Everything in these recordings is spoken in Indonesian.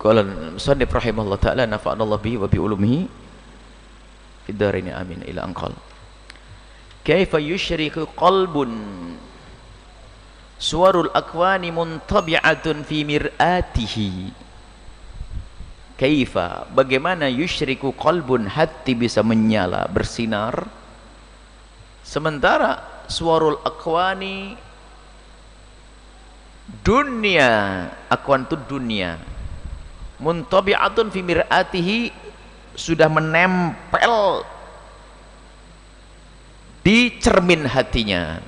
Qala musannif rahimahullah ta'ala nafa'anallahu bihi wa bi ulumihi fid dharain amin ila anqal. Kaifa yushriku qalbun suwarul akwani muntabi'atun fi mir'atihi. Kaifa, bagaimana yushriku qalbun, hati bisa menyala bersinar sementara suwarul akwani, dunia, akwan itu dunia, muntabi'atun fi mir'atihi, sudah menempel di cermin hatinya.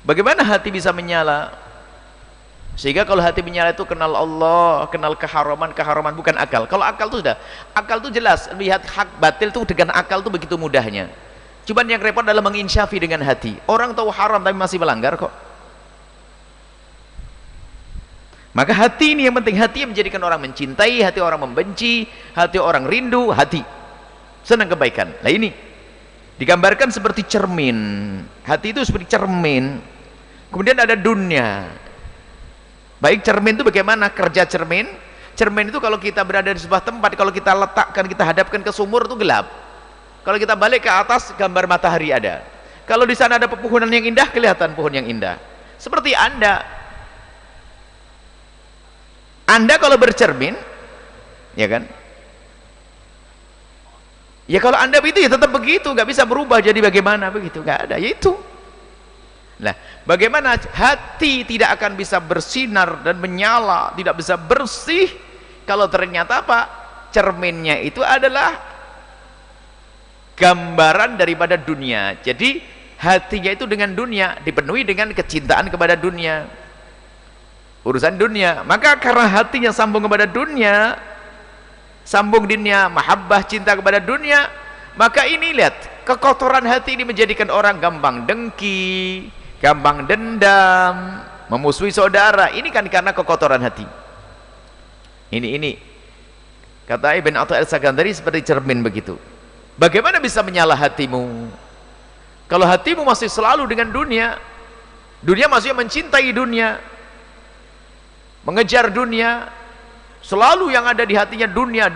Bagaimana hati bisa menyala? Sehingga kalau hati menyala itu kenal Allah, kenal keharaman, keharaman bukan akal. Kalau akal itu sudah, akal itu jelas, lihat hak batil itu dengan akal itu begitu mudahnya. Cuman yang repot adalah menginsyafi dengan hati. Orang tahu haram tapi masih melanggar kok. Maka hati ini yang penting, hati yang menjadikan orang mencintai, hati orang membenci, hati orang rindu, hati senang kebaikan. Nah ini digambarkan seperti cermin. Hati itu seperti cermin. Kemudian ada dunia. Baik, cermin itu bagaimana kerja cermin? Cermin itu kalau kita berada di sebuah tempat, kalau kita letakkan, kita hadapkan ke sumur itu gelap. Kalau kita balik ke atas, gambar matahari ada. Kalau di sana ada pepohonan yang indah, kelihatan pohon yang indah. Seperti Anda kalau bercermin, ya kan? Ya kalau Anda begitu ya tetap begitu, nggak bisa berubah jadi bagaimana begitu, nggak ada, yaitu. Nah, bagaimana hati tidak akan bisa bersinar dan menyala, tidak bisa bersih kalau ternyata apa? Cerminnya itu adalah gambaran daripada dunia. Jadi hatinya itu dengan dunia, dipenuhi dengan kecintaan kepada dunia, urusan dunia. Maka karena hatinya sambung kepada dunia, sambung dunia, mahabbah, cinta kepada dunia, maka ini lihat, kekotoran hati ini menjadikan orang gampang dengki, gampang dendam, memusuhi saudara. Ini kan karena kekotoran hati. Ini kata Ibn Atha al-Sakandari seperti cermin begitu. Bagaimana bisa menyala hatimu kalau hatimu masih selalu dengan dunia? Dunia maksudnya mencintai dunia, mengejar dunia, selalu yang ada di hatinya dunia.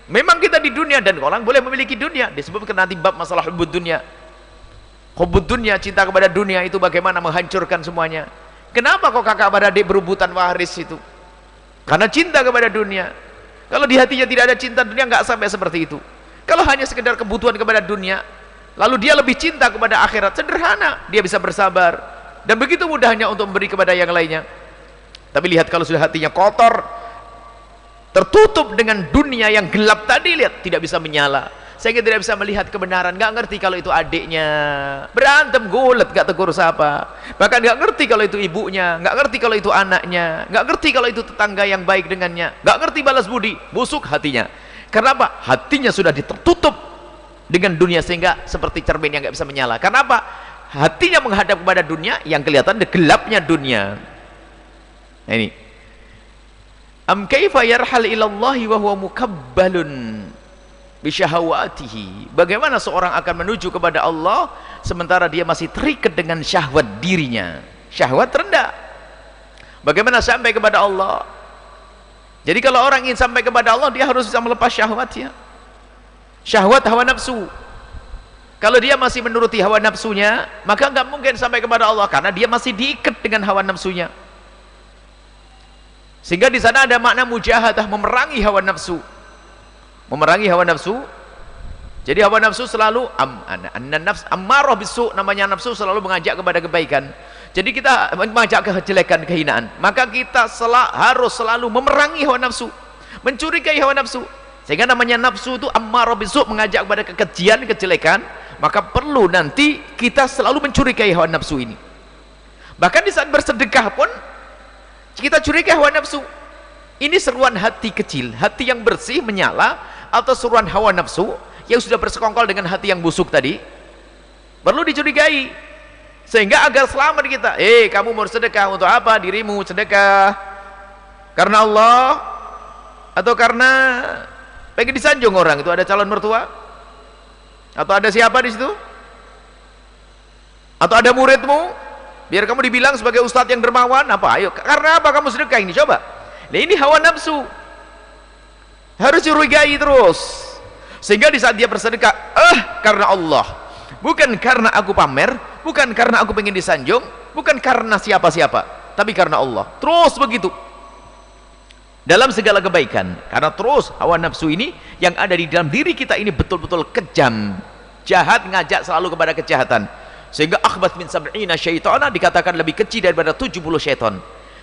Memang kita di dunia dan orang boleh memiliki dunia, disebutkan nanti bab masalah hubbud dunia. Hubbud dunia, cinta kepada dunia itu bagaimana menghancurkan semuanya. Kenapa kok kakak beradik berebutan waris itu? Karena cinta kepada dunia. Kalau di hatinya tidak ada cinta dunia, nggak sampai seperti itu. Kalau hanya sekedar kebutuhan kepada dunia, lalu dia lebih cinta kepada akhirat, sederhana, dia bisa bersabar dan begitu mudahnya untuk memberi kepada yang lainnya. Tapi lihat kalau sudah hatinya kotor, tertutup dengan dunia yang gelap tadi, lihat tidak bisa menyala, sehingga tidak bisa melihat kebenaran. Nggak ngerti kalau itu adiknya berantem gulet, nggak tegur sapa, bahkan nggak ngerti kalau itu ibunya, nggak ngerti kalau itu anaknya, nggak ngerti kalau itu tetangga yang baik dengannya, nggak ngerti balas budi, busuk hatinya. Kenapa? Hatinya sudah ditutup dengan dunia sehingga seperti cermin yang nggak bisa menyala. Kenapa? Hatinya menghadap kepada dunia yang kelihatan gelapnya dunia. Nah ini, am kaifa yarhal ilallahi wa huwa mukabbalun bisyahawatihi. Bagaimana seorang akan menuju kepada Allah sementara dia masih terikat dengan syahwat dirinya, syahwat rendah. Bagaimana sampai kepada Allah? Jadi kalau orang ingin sampai kepada Allah, dia harus bisa melepas syahwatnya, syahwat hawa nafsu. Kalau dia masih menuruti hawa nafsunya, maka nggak mungkin sampai kepada Allah karena dia masih diikat dengan hawa nafsunya. Sehingga di sana ada makna mujahadah, memerangi hawa nafsu. Memerangi hawa nafsu. Jadi hawa nafsu selalu nafs ammarah bisu, namanya nafsu selalu mengajak kepada kebaikan. Jadi kita mengajak kejelekan, kehinaan. Maka kita harus selalu memerangi hawa nafsu, mencurigai hawa nafsu. Sehingga namanya nafsu itu ammarah bisu, mengajak kepada kekejian, kejelekan. Maka perlu nanti kita selalu mencurigai hawa nafsu ini. Bahkan di saat bersedekah pun kita curigai hawa nafsu. Ini seruan hati kecil, hati yang bersih menyala, atau seruan hawa nafsu yang sudah bersekongkol dengan hati yang busuk tadi, perlu dicurigai. Sehingga agar selamat kita. Kamu mau sedekah untuk apa? Dirimu sedekah karena Allah atau karena pengen disanjung orang? Itu ada calon mertua atau ada siapa di situ? Atau ada muridmu? biar kamu dibilang sebagai ustadz yang dermawan. Apa? Ayo, karena apa kamu sedekah ini? Coba. Nah, ini hawa nafsu, harus curigai terus, sehingga di saat dia bersedekah, karena Allah, bukan karena aku pamer, bukan karena aku pengen disanjung, bukan karena siapa-siapa, tapi karena Allah. Terus begitu dalam segala kebaikan, karena terus hawa nafsu ini yang ada di dalam diri kita ini betul-betul kejam, jahat, ngajak selalu kepada kejahatan, sehingga akhbath min sab'ina syaitana dikatakan lebih kecil daripada 70 syaitan.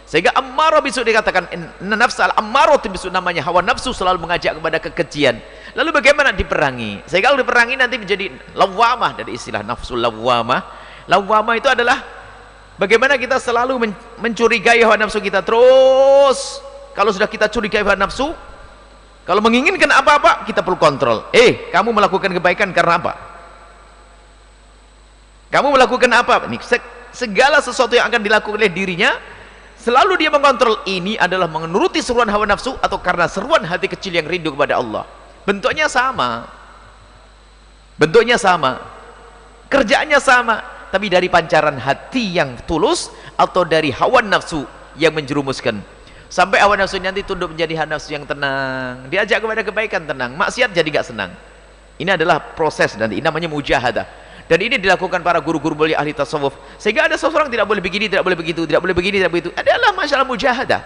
Sehingga ammarah bisu dikatakan nafsal ammarah bisu, namanya hawa nafsu selalu mengajak kepada kekejian. Lalu bagaimana diperangi? Sehingga kalau diperangi nanti menjadi lawamah, dari istilah nafsul lawamah. Lawamah itu adalah bagaimana kita selalu mencurigai hawa nafsu kita. Terus kalau sudah kita curigai hawa nafsu, kalau menginginkan apa-apa, kita perlu kontrol. Kamu melakukan kebaikan karena apa? Kamu melakukan apa? Ini segala sesuatu yang akan dilakukan oleh dirinya, selalu dia mengontrol, ini adalah menuruti seruan hawa nafsu atau karena seruan hati kecil yang rindu kepada Allah. Bentuknya sama, bentuknya sama, kerjaannya sama, tapi dari pancaran hati yang tulus atau dari hawa nafsu yang menjerumuskan. Sampai hawa nafsu nanti tunduk menjadi hawa nafsu yang tenang, diajak kepada kebaikan tenang, maksiat jadi gak senang. Ini adalah proses, dan ini namanya mujahadah. Dan ini dilakukan para guru-guru mulia ahli tasawuf, sehingga ada seseorang tidak boleh begini, tidak boleh begitu, tidak boleh begini, tidak begitu. Adalah masalah mujahadah.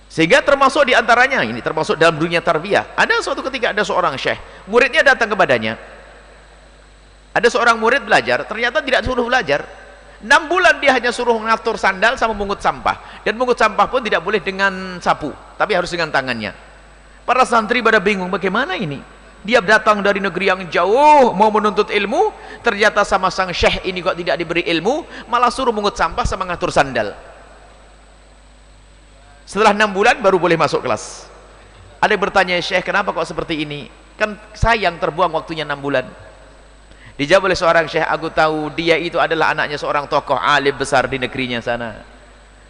Sehingga termasuk diantaranya, ini termasuk dalam dunia tarbiyah, ada suatu ketika ada seorang syekh, muridnya datang kepadanya. Ada seorang murid belajar, ternyata tidak suruh belajar. 6 bulan dia hanya suruh ngatur sandal sama mungut sampah, dan mungut sampah pun tidak boleh dengan sapu, tapi harus dengan tangannya. Para santri pada bingung, bagaimana ini? Dia datang dari negeri yang jauh mau menuntut ilmu, ternyata sama sang syekh ini kok tidak diberi ilmu, malah suruh mungut sampah sama ngatur sandal. Setelah 6 bulan baru boleh masuk kelas. Ada yang bertanya, syekh kenapa kok seperti ini? Kan sayang terbuang waktunya 6 bulan. Dijawab oleh seorang syekh, aku tahu dia itu adalah anaknya seorang tokoh alim besar di negerinya sana.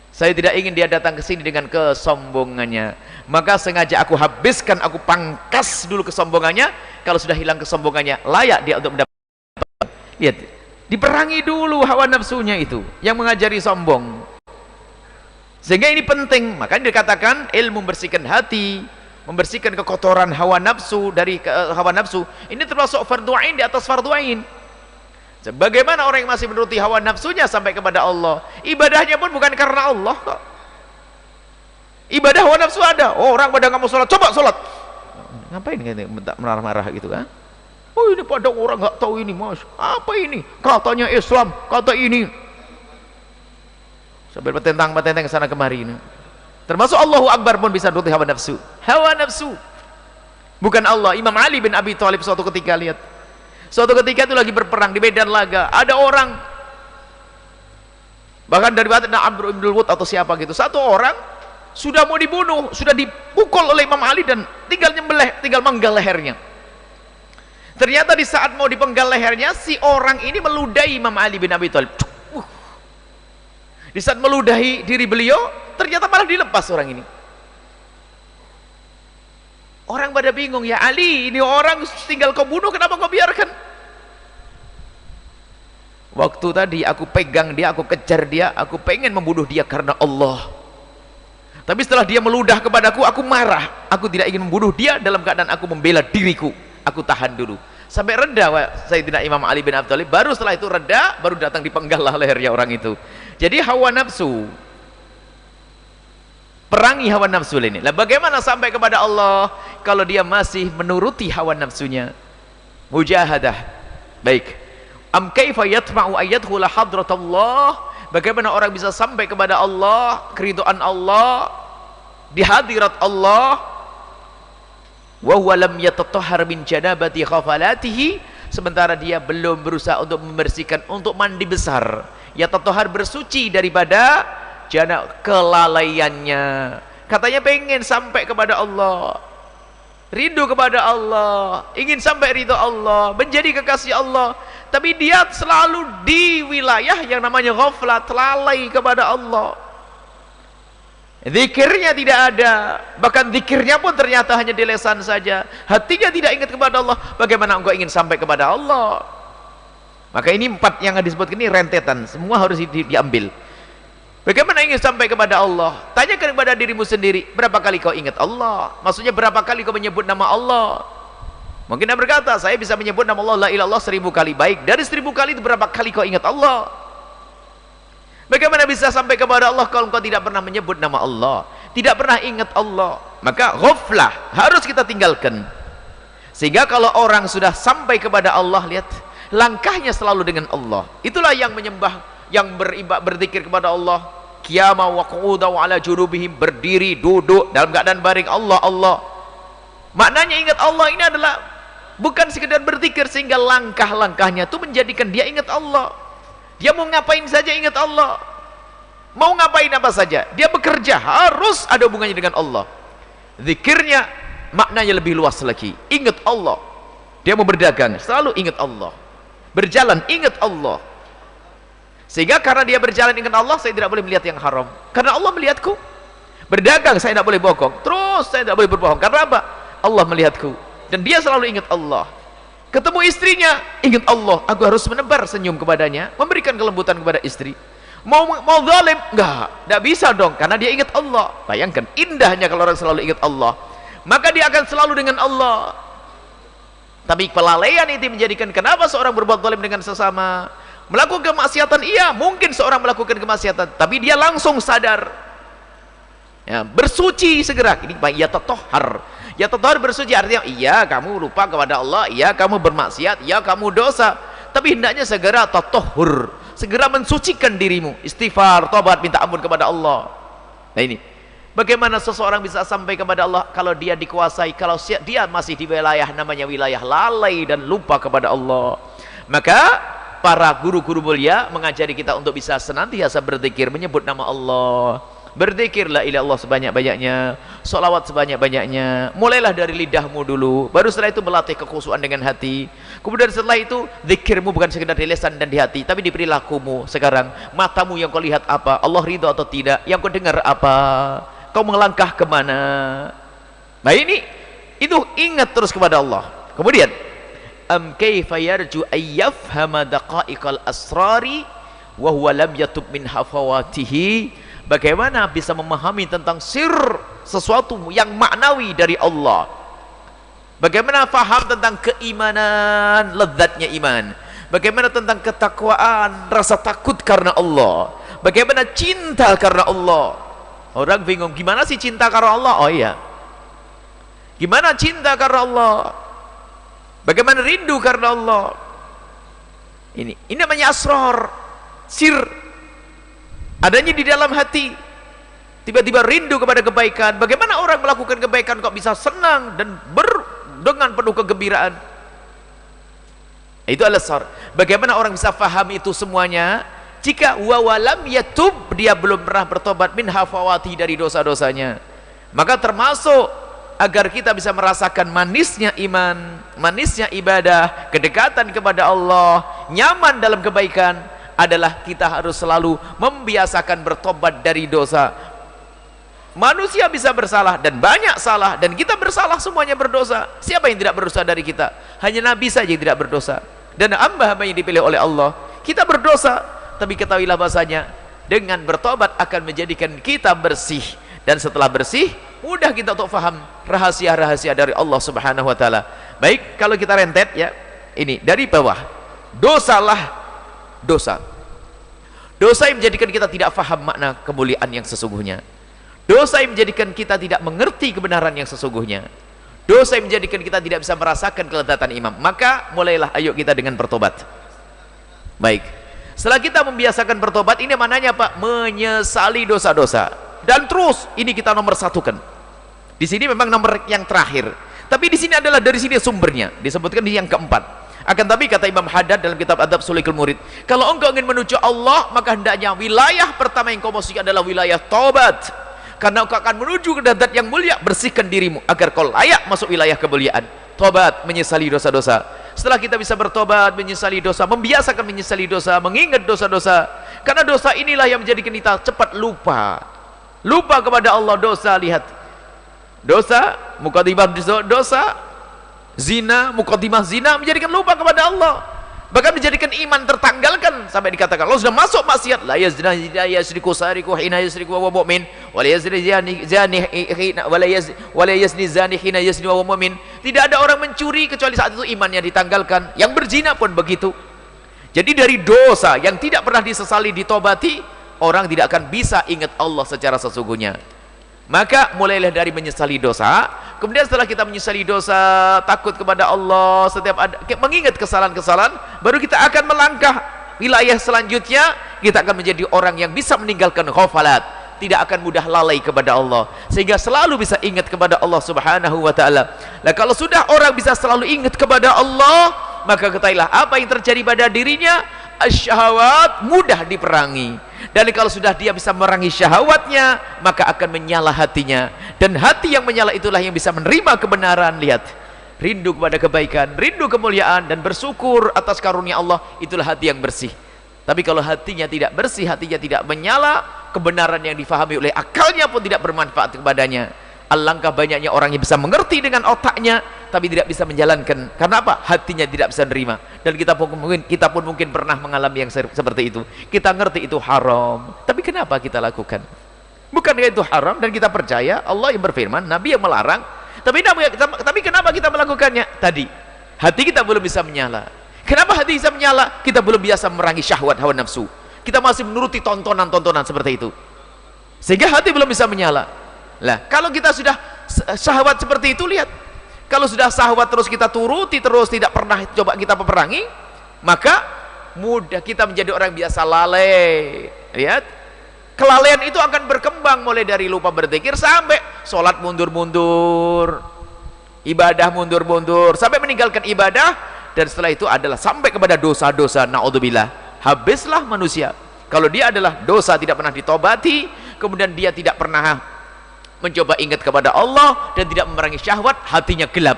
Saya tidak ingin dia datang ke sini dengan kesombongannya, maka sengaja aku habiskan, aku pangkas dulu kesombongannya. Kalau sudah hilang kesombongannya, layak dia untuk mendapat. Lihat, diperangi dulu hawa nafsunya itu yang mengajari sombong. Sehingga ini penting, makanya dikatakan ilmu membersihkan hati, membersihkan kekotoran hawa nafsu dari hawa nafsu. Ini termasuk fardhu ain di atas fardhu ain. Bagaimana orang yang masih menuruti hawa nafsunya sampai kepada Allah, ibadahnya pun bukan karena Allah kok. Ibadah hawa nafsu ada. Orang pada nggak mau sholat, coba sholat. Ngapain marah-marah gitu kan? Oh ini pada orang nggak tahu ini, mas. Apa ini? Katanya Islam, kata ini. Sampai petentang-petentang ke sana kemari ini. Termasuk Allahu Akbar pun bisa menuruti hawa nafsu. Hawa nafsu, bukan Allah. Imam Ali bin Abi Thalib suatu ketika lihat. Suatu ketika itu lagi berperang di medan laga, ada orang, bahkan dari Abdul ibn Wud atau siapa gitu, satu orang sudah mau dibunuh, sudah dipukul oleh Imam Ali dan tinggal nyembelih, tinggal menggal lehernya. Ternyata di saat mau dipenggal lehernya, si orang ini meludahi Imam Ali bin Abi Thalib. Di saat meludahi diri beliau, ternyata malah dilepas orang ini. Orang pada bingung, ya Ali, ini orang tinggal kau bunuh, kenapa kau biarkan? Waktu tadi aku pegang dia, aku kejar dia, aku pengen membunuh dia karena Allah. Tapi setelah dia meludah kepadaku, aku marah. Aku tidak ingin membunuh dia dalam keadaan aku membela diriku. Aku tahan dulu. Sampai reda Sayyidina Imam Ali bin Abi Thalib, baru setelah itu reda, baru datang dipenggallah lehernya orang itu. Jadi hawa nafsu, perangi hawa nafsu ini. Lah bagaimana sampai kepada Allah kalau dia masih menuruti hawa nafsunya? Mujahadah. Baik. Am kaifa yatma'u ayyadkhula hadratullah? Bagaimana orang bisa sampai kepada Allah, keridhaan Allah, di hadirat Allah, wa huwa lam yatatahhar min janabati khafalatihi, sementara dia belum berusaha untuk membersihkan, untuk mandi besar. Yatatahhar, bersuci daripada jana kelalaiannya. Katanya pengen sampai kepada Allah, rindu kepada Allah, ingin sampai ridho Allah, menjadi kekasih Allah, tapi dia selalu di wilayah yang namanya ghaflat, lalai kepada Allah. Zikirnya tidak ada, bahkan zikirnya pun ternyata hanya di lisan saja, hatinya tidak ingat kepada Allah. Bagaimana engkau ingin sampai kepada Allah? Maka ini 4 yang disebutkan ini rentetan, semua harus diambil. Bagaimana ingin sampai kepada Allah? Tanyakan kepada dirimu sendiri, berapa kali kau ingat Allah? Maksudnya berapa kali kau menyebut nama Allah? Mungkin Anda berkata, saya bisa menyebut nama Allah la ilallah 1000 kali. Baik, dari 1000 kali itu berapa kali kau ingat Allah? Bagaimana bisa sampai kepada Allah kalau kau tidak pernah menyebut nama Allah, tidak pernah ingat Allah? Maka ghaflah harus kita tinggalkan. Sehingga kalau orang sudah sampai kepada Allah, lihat langkahnya selalu dengan Allah. Itulah yang menyembah, yang berzikir kepada Allah, qiyama wa qu'uda wa ala junubihim, berdiri, duduk, dalam keadaan baring, Allah, Allah. Maknanya ingat Allah ini adalah bukan sekedar berzikir, sehingga langkah-langkahnya itu menjadikan dia ingat Allah. Dia mau ngapain saja ingat Allah, mau ngapain apa saja, dia bekerja harus ada hubungannya dengan Allah. Zikirnya maknanya lebih luas lagi, ingat Allah. Dia mau berdagang selalu ingat Allah, berjalan ingat Allah. Sehingga karena dia berjalan ingat Allah, saya tidak boleh melihat yang haram karena Allah melihatku. Berdagang saya tidak boleh bohong, terus saya tidak boleh berbohong karena apa? Allah melihatku. Dan dia selalu ingat Allah. Ketemu istrinya, ingat Allah, aku harus menebar senyum kepadanya, memberikan kelembutan kepada istri. Mau zalim? Enggak bisa dong, karena dia ingat Allah. Bayangkan indahnya kalau orang selalu ingat Allah, maka dia akan selalu dengan Allah. Tapi kelalaian itu menjadikan, kenapa seorang berbuat zalim dengan sesama, melakukan kemaksiatan? Iya, mungkin seorang melakukan kemaksiatan, tapi dia langsung sadar, ya, bersuci segera. Ini ya tatohar. Ya tatohar, bersuci artinya iya kamu lupa kepada Allah, iya kamu bermaksiat, iya kamu dosa, tapi hendaknya segera tatohur, segera mensucikan dirimu, istighfar, tobat, minta ampun kepada Allah. Nah ini bagaimana seseorang bisa sampai kepada Allah kalau dia dikuasai, kalau dia masih di wilayah namanya wilayah lalai dan lupa kepada Allah. Maka para guru-guru mulia mengajari kita untuk bisa senantiasa berzikir, menyebut nama Allah. Berzikir la ilaha illallah sebanyak-banyaknya, sholawat sebanyak-banyaknya. Mulailah dari lidahmu dulu, baru setelah itu melatih kekhusyuan dengan hati. Kemudian setelah itu zikirmu bukan sekedar di lisan dan di hati, tapi di perilakumu. Sekarang matamu yang kau lihat apa, Allah ridho atau tidak, yang kau dengar apa, kau melangkah kemana. Nah ini, itu ingat terus kepada Allah. Kemudian am kaifa yarju ayyafhama daqa'iqal asrari wa huwa lam yatub min hafawatihi. Bagaimana bisa memahami tentang sir, sesuatu yang maknawi dari Allah. Bagaimana faham tentang keimanan, lezatnya iman. Bagaimana tentang ketakwaan, rasa takut karena Allah. Bagaimana cinta karena Allah. Orang bingung, gimana sih cinta karena Allah? Oh iya, gimana cinta karena Allah, bagaimana rindu karena Allah. Ini namanya asrar, sir, adanya di dalam hati. Tiba-tiba rindu kepada kebaikan. Bagaimana orang melakukan kebaikan kok bisa senang dan dengan penuh kegembiraan? Itu al-asrar. Bagaimana orang bisa faham itu semuanya jika wawalam yatub, dia belum pernah bertobat min hafawati, dari dosa-dosanya. Maka termasuk agar kita bisa merasakan manisnya iman, manisnya ibadah, kedekatan kepada Allah, nyaman dalam kebaikan, adalah kita harus selalu membiasakan bertobat dari dosa. Manusia bisa bersalah dan banyak salah, dan kita bersalah, semuanya berdosa. Siapa yang tidak berdosa dari kita? Hanya Nabi saja yang tidak berdosa, dan hamba-hamba yang dipilih oleh Allah. Kita berdosa, tapi ketahuilah bahasanya dengan bertobat akan menjadikan kita bersih, dan setelah bersih mudah kita untuk faham rahasia-rahasia dari Allah Subhanahu wa taala. Baik, kalau kita rentet ya, ini dari bawah. Dosalah dosa. Dosa yang menjadikan kita tidak faham makna kemuliaan yang sesungguhnya. Dosa yang menjadikan kita tidak mengerti kebenaran yang sesungguhnya. Dosa yang menjadikan kita tidak bisa merasakan kelezatan iman. Maka mulailah ayo kita dengan bertobat. Baik, setelah kita membiasakan bertobat, ini mananya Pak? Menyesali dosa-dosa. Dan terus ini kita nomor satukan. Di sini memang nomor yang terakhir, tapi di sini adalah dari sini sumbernya. Disebutkan di yang keempat. Akan tapi kata Imam Haddad dalam kitab Adab Sulikul Murid, kalau engkau ingin menuju Allah, maka hendaknya wilayah pertama yang kau masuki adalah wilayah taubat. Karena engkau akan menuju ke zat yang mulia, bersihkan dirimu agar kau layak masuk wilayah kemuliaan. Taubat, menyesali dosa-dosa. Setelah kita bisa bertobat, menyesali dosa, membiasakan menyesali dosa, mengingat dosa-dosa, karena dosa inilah yang menjadikan kita cepat lupa kepada Allah. Dosa, lihat, dosa, mukadimah dosa, zina, mukadimah zina menjadikan lupa kepada Allah. bahkan menjadikan iman tertanggalkan, sampai dikatakan kalau sudah masuk maksiat, la yazni yasriku sariku hina yasriku wa huwa mu'min, wa la yazni zani hina wa la yazni zani hina yazni wa huwa mu'min. Tidak ada orang mencuri kecuali saat itu imannya ditanggalkan. Yang berzina pun begitu. Jadi dari dosa yang tidak pernah disesali ditobati, orang tidak akan bisa ingat Allah secara sesungguhnya. Maka mulailah dari menyesali dosa. Kemudian setelah kita menyesali dosa, takut kepada Allah, setiap ada mengingat kesalahan-kesalahan, baru kita akan melangkah wilayah selanjutnya. Kita akan menjadi orang yang bisa meninggalkan ghafalat, tidak akan mudah lalai kepada Allah, sehingga selalu bisa ingat kepada Allah Subhanahu wa ta'ala. Nah, kalau sudah orang bisa selalu ingat kepada Allah, maka ketahuilah apa yang terjadi pada dirinya, syahwat mudah diperangi. Dan kalau sudah dia bisa merangi syahwatnya, maka akan menyala hatinya. Dan hati yang menyala itulah yang bisa menerima kebenaran. Lihat, rindu kepada kebaikan, rindu kemuliaan, dan bersyukur atas karunia Allah. Itulah hati yang bersih. Tapi kalau hatinya tidak bersih, hatinya tidak menyala, kebenaran yang difahami oleh akalnya pun tidak bermanfaat kepadanya. Alangkah banyaknya orang yang bisa mengerti dengan otaknya, tapi tidak bisa menjalankan. Karena apa? Hatinya tidak bisa menerima. Dan kita pun mungkin pernah mengalami yang seperti itu. Kita ngerti itu haram, tapi kenapa kita lakukan? Bukankah itu haram dan kita percaya Allah yang berfirman, Nabi yang melarang, tapi kenapa kita melakukannya? Tadi hati kita belum bisa menyala. Kenapa hati bisa menyala? Kita belum biasa merangi syahwat hawa nafsu. Kita masih menuruti tontonan-tontonan seperti itu, sehingga hati belum bisa menyala. Lah, kalau kita sudah syahwat seperti itu, lihat, kalau sudah syahwat terus kita turuti terus, tidak pernah coba kita peperangi, maka mudah kita menjadi orang biasa lalai. Lihat, kelalaian itu akan berkembang mulai dari lupa berzikir sampai sholat mundur-mundur, ibadah mundur-mundur, sampai meninggalkan ibadah, dan setelah itu adalah sampai kepada dosa-dosa. Naudzubillah, habislah manusia kalau dia adalah dosa tidak pernah ditobati, kemudian dia tidak pernah mencoba ingat kepada Allah dan tidak memerangi syahwat, hatinya gelap.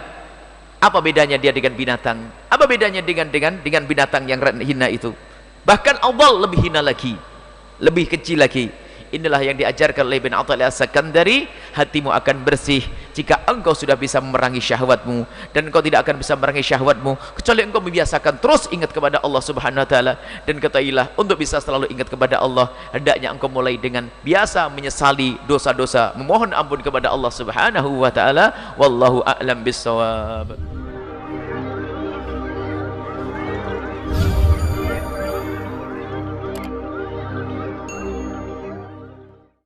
Apa bedanya dia dengan binatang? Apa bedanya dengan binatang yang hina itu? Bahkan Allah lebih hina lagi, lebih kecil lagi. Inilah yang diajarkan oleh Ibn Athaillah As-Sakandari, hatimu akan bersih jika engkau sudah bisa memerangi syahwatmu. Dan engkau tidak akan bisa memerangi syahwatmu kecuali engkau membiasakan terus ingat kepada Allah Subhanahu wa ta'ala. Dan ketahuilah, untuk bisa selalu ingat kepada Allah, hendaknya engkau mulai dengan biasa menyesali dosa-dosa, memohon ampun kepada Allah Subhanahu wa ta'ala. Wallahu a'lam bissawab.